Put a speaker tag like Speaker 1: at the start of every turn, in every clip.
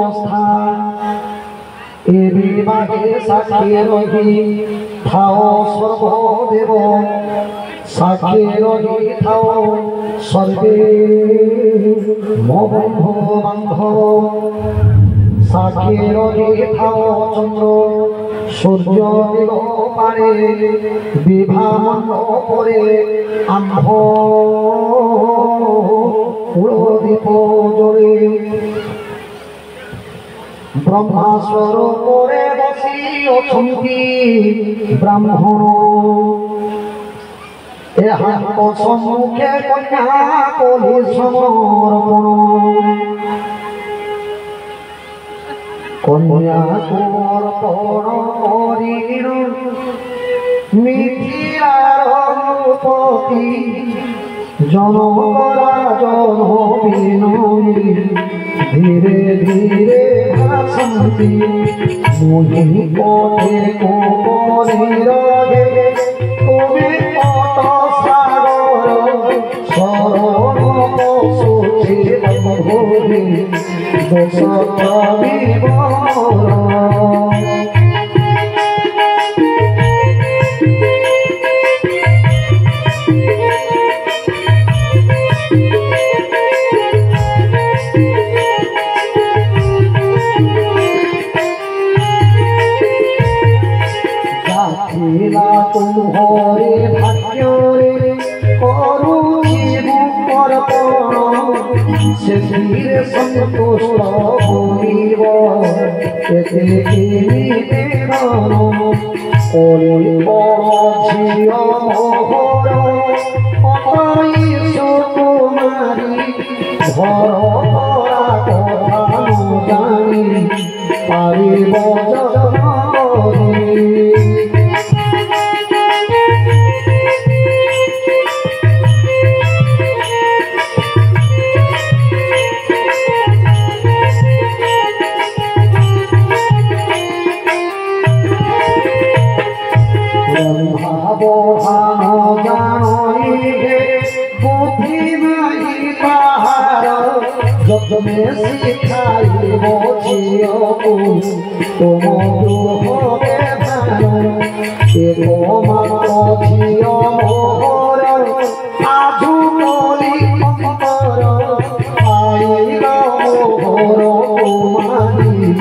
Speaker 1: अवस्था ए विवाहे साक्षी रही थाओ सर्वदेव साक्षी रही थाओ सर्वे मो बंधु बांधव साक्षी रही थाओ चंद्र सूर्य दिग पारे विभा मंडपरे आम्भ कुलदीप जोड़े ब्रह्मा स्वरूपे बसी अछंती ब्राह्मण एहांक सम्मुखे कन्या कली समर्पण कन्या समर्पण करिण मिथिलार पति जनकरा जन बिनयी धीरे धीरे भासंती मुनि पथे कोपनिरहे तुमे पट सागर शरण पशुचे भूमि दोष विवर तुम्हारे भाग्य करुछि से धीरे संतुष्ट होइब एते निवेदन करिब झियो मोहर अतई सुकुमारी घर तोरा कथा न जानी पारिब जगन में सिखाई मोचियो तुम दुहरे भान एको मात्र झियो मोहर आजु कली अंतर आइल मोहर कुमारी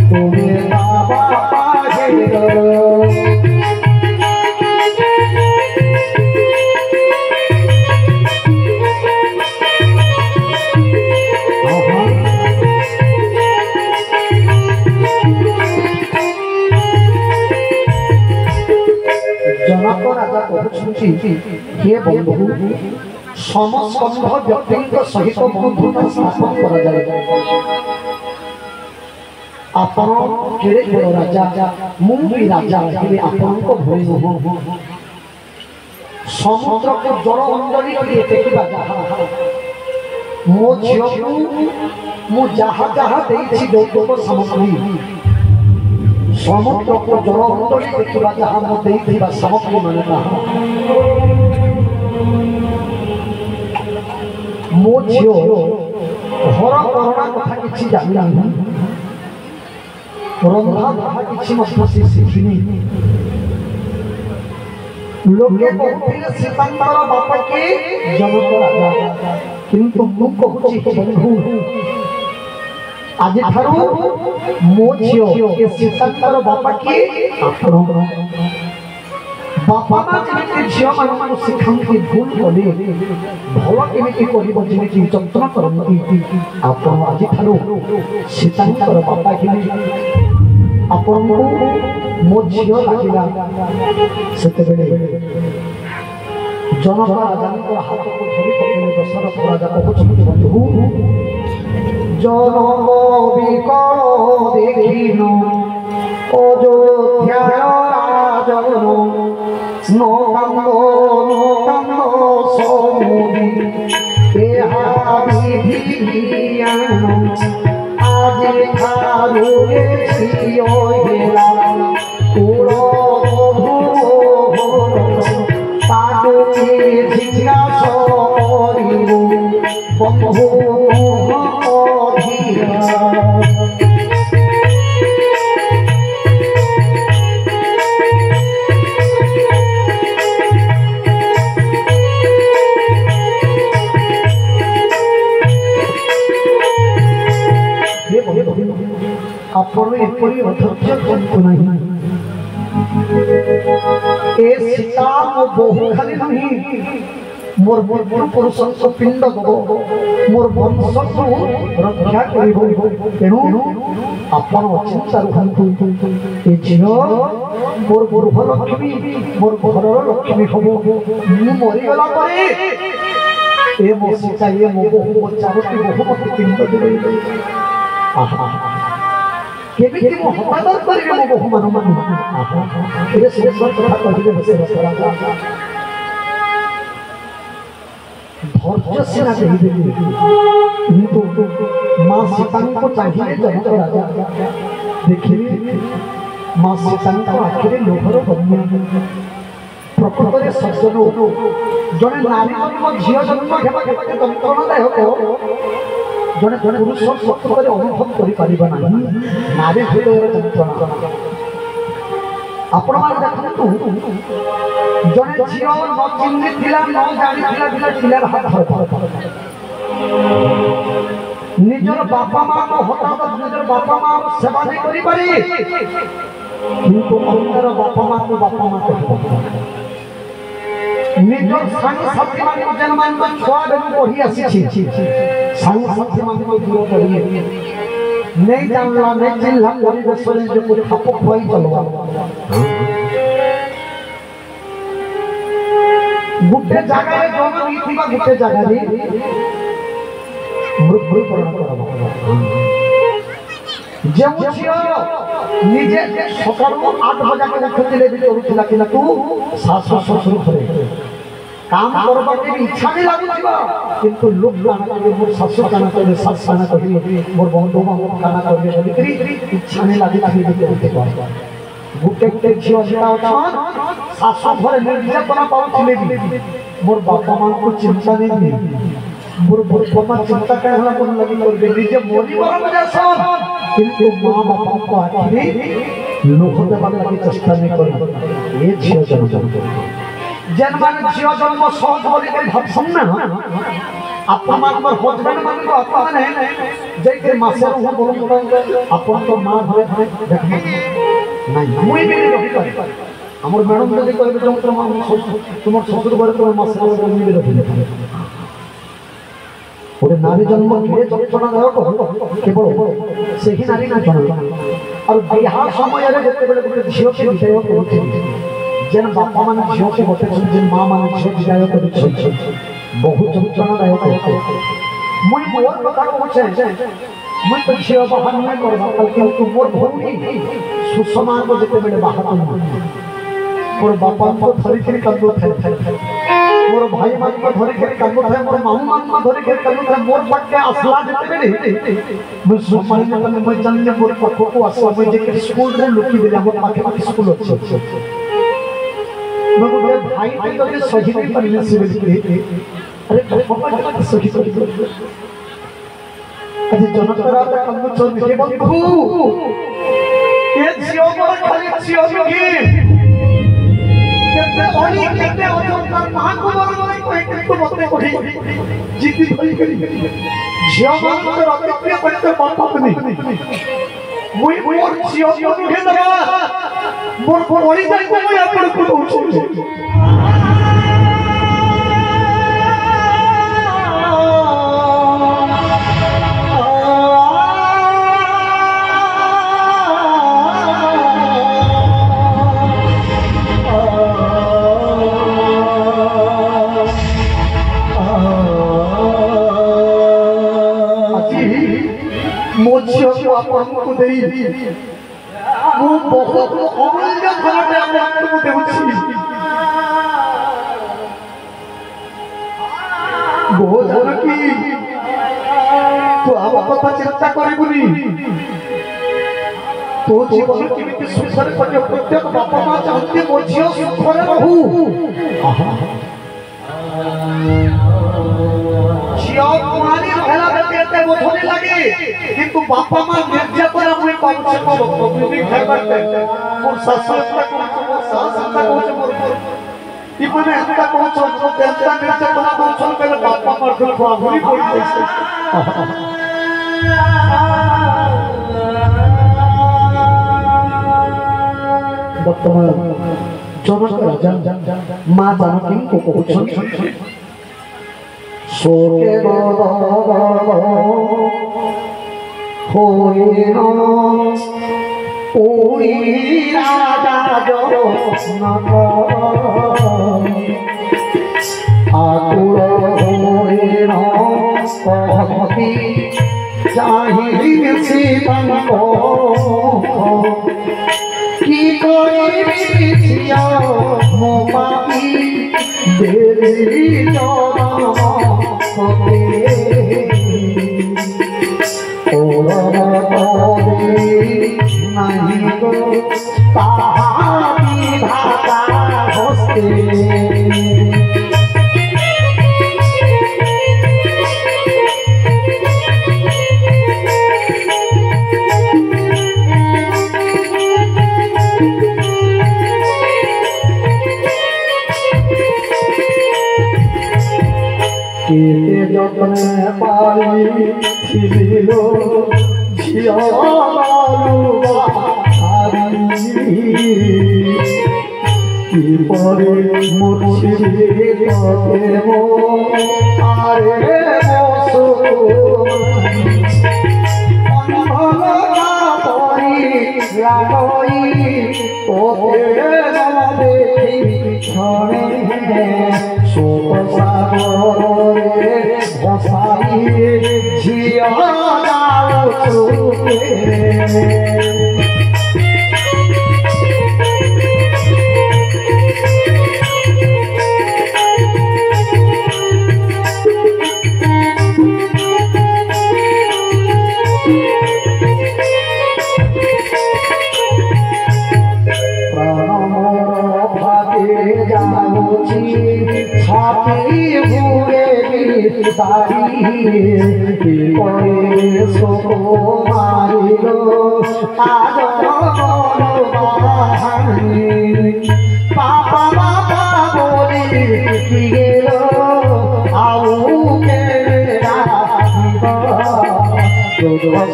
Speaker 1: तुमे बाबा पाहिर हे बंधु समस्कंध व्यक्ति सहित बंधुता स्थापन करा जाए आपण केड़े बड़ राजा मु भी राजा हेबे आपण को भय हो समुद्र को जल अंजलि के देखिबा मो झियो को मु जहा जहा देछि जौतुक सामग्री समुद्र को जल अंजलि देखिबा जहा मु देइथिबा सामग्री माने मो झियो घर करणा कथा किछि जानिला रंधा कथा किछि मत शिखिनी लोके कहथिले सीतांकर बापा के जनक राजा किंतु मु कहछि बंधु आज थारु मो झियो के सीतांकर बापा के आपण बापा माने झियो मानक शिखांती भूल कले भल केमिति करिब जेमिति चंचल करंती आपण आज थारु सीतांकर बापा के आपण को मो झियो लागिला सेते बेले जनक राजा हाथ को धरि पकड़े दशरथ राजा कहउछन बंधु जनक विकल देखिन अयोध्या राजन नो कांद समुदी एहा विधियान आज थारु छियो हेला कुलो जिज्ञासा करिबु बंधु बंधु आपण एपरी अधर्य करतु नहीं ए सीता मो बहु खाली नहीं मोर पूर्व पुरुषों को पिंड दबो मोर वंश को रक्षा करिबो तेनु आपण चिंता रखंतु ए झियो मोर पूर्व लक्ष्मी मोर घरर लक्ष्मी हबो मु मरि गला परे ए मो सीता ए मो बहु चारोटी बहु मत पिंड देबे आहा केबे मो हवादार करिबे मो बहु मन मन आहा ए श्रेष्ठ कथा कहिबे बसे रसरा धैर्य सेना चाहिए किंतु माँ सीता को चाहिए जनक राजा देखिए माँ सीता को आखिरी लोभर बन्या प्रकृत में सज्जन जड़े नारी झील जन्म हेबा केते यंत्रणादायक जड़े जड़े पुरुष प्रकृत में अनुभव करिपारिबा नाही नारी हृदय यंत्रणा आपण मान देखंतु जने झियो न चिन्हि थिला न जानि थिला थिला थिला हाथ धर निजर बापा मां को हठात निजर बापा मां सेवा नहीं करि पारी किंतु अन्यर बापा मां को निजर संग साथी मान को जन्मान को छुआ बेनु पढ़ी आसी संग साथी मान को दूर करिए नहीं जानला नहीं चिन्हला परिवेश में जो कुछ खापो खुआई चलवा गुटे जगह रे जन्म नीथिबा गुटे जगह रे मृत्यु करण करबा जेउ छियो निजे सकाळ 8 बजे के उठथिले भी करूथिला कि तू सासु ससुर घरे काम करबा के इच्छा नहीं लागुथिबा किंतु लोक गाना के मोर सासु गाना के सास गाना के मोर बंधु मोर गाना के बोली इच्छा नहीं लागुथि देखते गुटे गुटे झियो झिया अछन सासु घरे निर्जय बना पाउथिले भी मोर बापा मां को चिंता नहीं मोर बापा चिंता करे हमरा कोन लगी कर निजे मोरी बरा बजासन किंतु मां बापा को आखिरी लोक देबा लगी चेष्टा नहीं कर ए झियो जन्म जन्मान झियो जन्म सहज बोली के भाबसन ना आपन मान पर हजबेंड मान को आपन है जैसे मासे हो बोलू आपन तो मां घरे घरे देखि नहीं मुई भी रही कर हमर मैडम जदी कहबे जो तुम ससुर घरे तुम मासे हो बोलू भी रही ओरे नारी जन्म के जंत्रणा दायक केवल से ही नारी ना जन्म और बिहार समय रे जते बेले गोटे झियो के विषय कहथि जन बापा मान झियो के बते जन मां मान झियो विषय कहथि बहुत जंत्रणा दायक मुई मोर कथा कहछे मुई तो झियो बाहर नहीं करबा कल तू मोर भौनी सुषमा को जते बेले बाहर मोर बापा को थरी थरी कंदो थे मोर भाई मान को धरे के कंदो थे मोर मामू मान को धरे के कंदो थे मोर पट के असला जते बेले मुई सुषमा ने तने मुई जन्ने मोर पखो को असला मुई जे स्कूल रे लुकी देला मोर पाखे पाखे स्कूल अछि मोर भाई के तो सही नहीं परले सिविल के अरे पापा सही सही अरे जनक राजा कंदो चल के बंधु ये जियो मोर खाली जियो की केते ओली केते ओजन का मां को बोल कोई किंतु मते कोठी जीती भई करी जियो मान को रतिप्रिय करते बापा नहीं मुई मोर जियो को नुहे दबा मोर ओली जाई को मुई अपन को उठो आपको देई वो बहुत अमूल्य धनटे आपको देउछि बहुत जानकी तो आब कथा चिंता करिबुनी तो जीवन केमिति सुखरे कटे प्रत्येक बापा मां चाहते मो झियो सुखरे रहू झियो कुमारी रहला बेटे बोधने लगे किंतु बापा मां निर्यातना मुई पाउछ को बिबी खाइबाटे मोर सासु तक मोर सास तक मोर इपने तक कोच को देवता निर्यातना कोच पहले बापा मां को आहुरी पड़ी जाइसे बर्तमान जनक राजा माँ जानकी को कहछन सोके होइनो ओई राजा जनक आकुल होइनो कहती चाहिए सीतंको की कोई छिया मोपाई देवी जोड़े और नहीं को ताहारी भाता होते केते जतने पाली छिलो झिया बालुआ की परे मुर्शिदे कते मो आरे मोसो अनभगा परी लागई ओते देखी छणे शोक सागरे भसाई झिया जाओ चुके छाती हुए तारी परे सोको मारिलो आज पापा बापा बोली गेलो आऊ के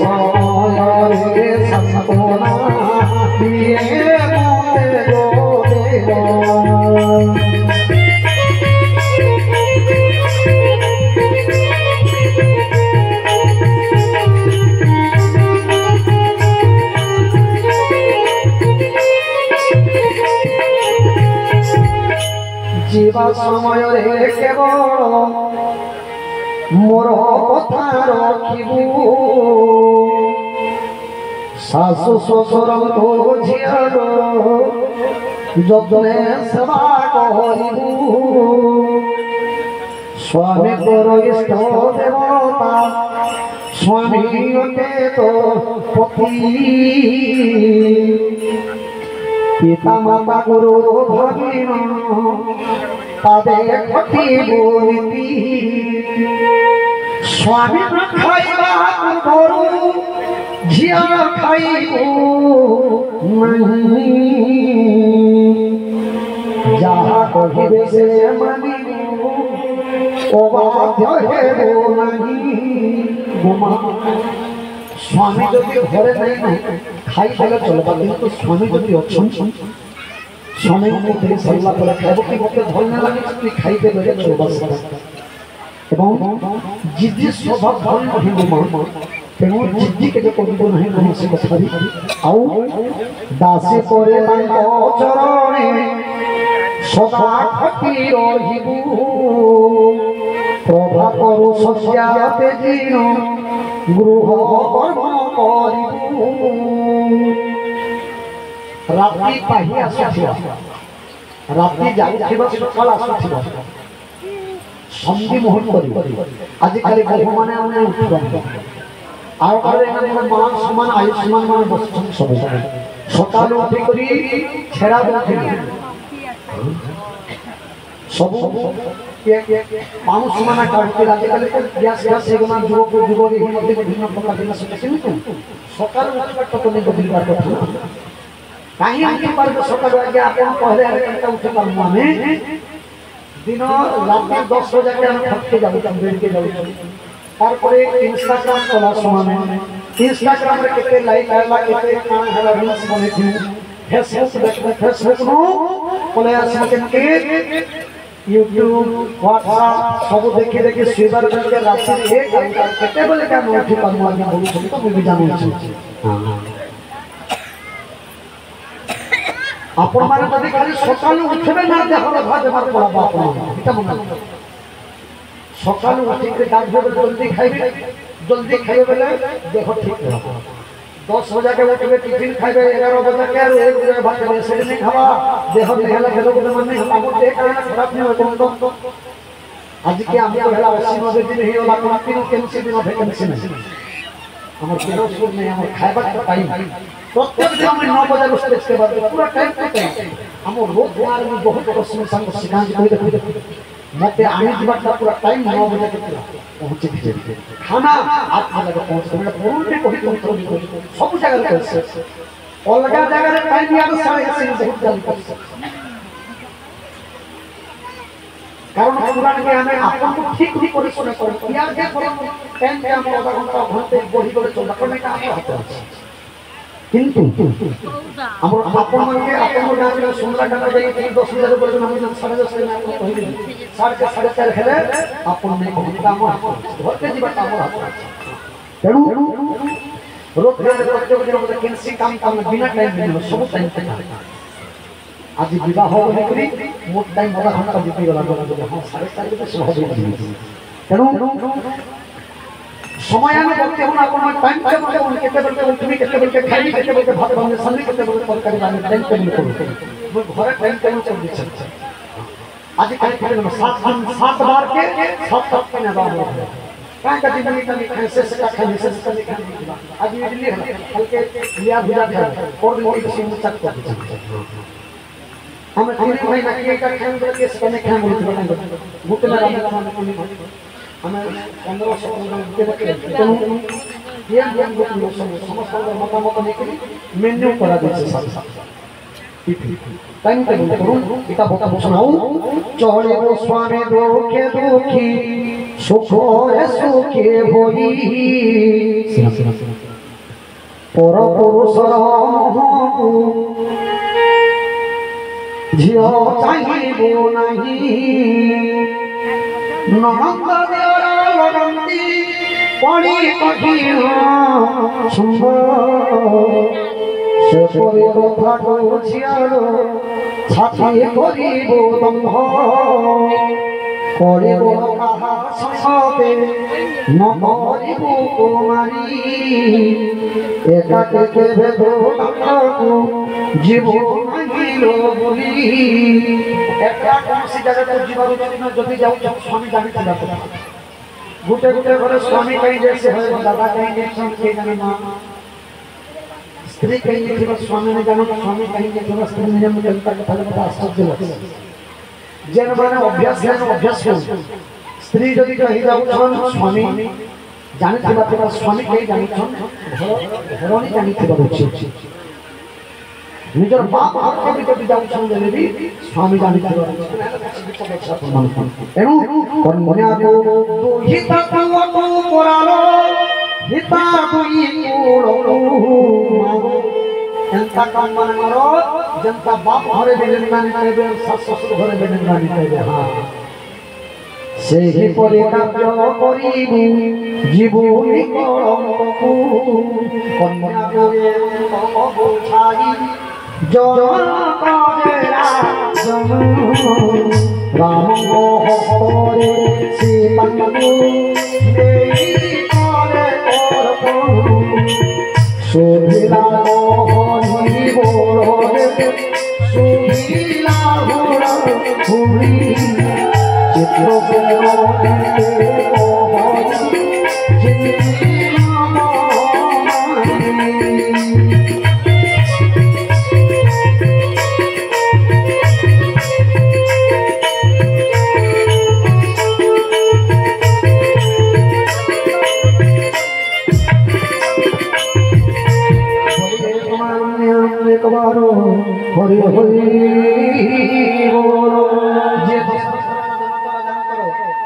Speaker 1: समय संकोना दिए मोते गो जीवा समय केवल मोर कथा रखिबू सासु ससुर को झियर जतने सेवा करिबू स्वामी तोर इष्ट देवता स्वामी के तो पति पिता माता गुरु भगिन तादे खटी बोलती स्वामी खाइबा करू झिया खाइबू नहीं जहाँ कहिबे से मानिबू ओ बाध्य हेबो नहीं गुमा स्वामी जदि घरे नहीं खाई खाइले चलबा किंतु स्वामी जदि अछन स्वामी को दे सल्ला पर खाइबो कि मते भल न लागे खाई दे बजे चलबा एवं जिद्दी स्वभाव भल नहीं गुमा तेणु जिद्दी के जो करिबो नहीं से कथारी आउ दासी परे तांको चरणे सदा खटी रहिबू प्रभा करू सस्याते जीण गृह कर्म करिबू रात्रि पाहि आसुथिबा रात्रि जाउथिबा सकाळ आसुथिबा संधि मुहूर्त करिबो आज काली बहु माने आउने उठिबा आउ करे हमर मान समान आयुष्मान मान बसछन सब सकाळ उठी करी छेड़ा उठि सब मानुष माना काटते आज काली तो ग्यास ग्यास सेगना युवक युवती ही मध्य विभिन्न प्रकार दिन से किंतु सकाळ उठिबा तो नहीं बदलिबार कथा काहे आके पर सकाळ आगे आपण पहले घंटा उठे पारमु हमें दिन रात 10 बजे के हम थक के जाबो बेड के जाबो तार परे इंस्टाग्राम चला समय इंस्टाग्राम रे केते लाइक आला केते कान हला रील्स बने थी फेसबुक नो बोले के यूट्यूब व्हाट्सएप सब देखि देखि स्वीकार करके राशि एक घंटा केते बोले का नोट करमु आज्ञा बोलु तो मैं भी जानू छी आपण माने जदी खाली सकालु उठबे ना देखो भात भात पड़बा आपण इटा मन सकालु उठ के गाधबे जल्दी खाइबे बेले देखो ठीक रह 10 बजे के उठबे टिफिन खाइबे 11 बजे के और 1 बजे भात खाइबे से नहीं खावा देह देहला खेलो के मन नहीं हम देह कारण खराब नहीं हो तो आज के हम तो हला 80 90 दिन ही होला कोन तीन कैंसिल दिन वैकेंसी नहीं हमर फिरोजपुर में हमर खाइबा के पाई प्रत्येक दिन हम 9 बजे स्टेज के बाद पूरा टाइम पे टाइम हम रोज बार में बहुत प्रश्न संग सिखांत कोई देखो मते आने जीवन पूरा टाइम 9 बजे तक पहुंचे थे खाना आप लगे पहुंच मेरा फोन पे कोई कंट्रोल सब जगह पे अलगा जगह रे टाइम यार सारे बहुत जल्दी कर कारण पुराण के हमें आपन को ठीक ठीक परिश्रम कर यार जे टाइम पे हम आधा घंटा घंटे बड़ी बड़े चल करने का हम हाथ है किंतु हमर आपन मन के आपन मन के सुंदर डाटा जाई 10,000 ऊपर हम 10:30 में आपको कहि दे 4:30 हेले आपन में बहुत काम घर के जीवन काम तेणु रोज प्रत्येक दिन हम कैंसिल काम बिना टाइम दिनो सब टाइम पे आज विवाह होकरी मोट टाइम आधा घंटा बीती गला हां 4:30 बजे सब हो गई तेणु समय आने करते हो ना अपन टाइम टेबल के केते बजे उठबी केते बजे खाई केते बजे भात बनने सन्नी केते बजे तरकारी रानी टाइम टेबल को वो घरे टाइम टेबल चल दिछ आज काहे खेले में 7 बार के 7 के ना बार काहे का जीवन का खाने से का खाने से खाने आज इडली हल्के लिया भुजा खा और दिन की सीम चक कर हम तीन भाई ना के का खाने के से खाने बोलते घुटना राम हमें 1500 ये समस्त मतामत लेकर मेन्यू करा दीजिए साथ टाइम टेबल करूं इता बोता सुनाऊं चढ़े वो स्वामी दुखे दुखी सुख सुखे होई पर पुरुषर झियो चाहिबो नहीं नमक देवरा लगंती पड़ी कठिन सुंदर से परे कथा को छियारो छाती करिबो दम्भ करिबो कहा ससते न करिबो कुमारी एका के भेदो ताको जीवो मांगिलो बोली एका कोनसी जगह को जीवारो जति जति जाऊ स्वामी जानि थिला गुटे गुटे घरे स्वामी कहीं जैसे है दादा कहीं जैसे के जाने मां स्त्री कहीं जैसे स्वामी ने जानो स्वामी कहीं जैसे स्त्री ने मुझे कथा बता आश्चर्य लगे जन बने अभ्यास हो स्त्री जति कहीं जाऊ छन स्वामी जानि थिला स्वामी कहीं जानि छन घरनी जानि थिला अछि निजर बाप आपके भी कभी जाऊ छन जने भी स्वामी जानि थिला एनु कोन मने को हिता को कोरालो हिता दुई कोड़ो जनता काम मनरो जनता बाप घरे बेलन मानि कहबे सास ससुर घरे बेलन मानि कहबे हां सेहि परे कार्य करिबु जीवनी कलंकु कन्या करे बुझाई जन करेला जन राम हस्तरे सीतांगु देई करे करपु सुभिला मोहनी बोले सुभिला हुरा हुरी चित्रो के हरि हरि बोलो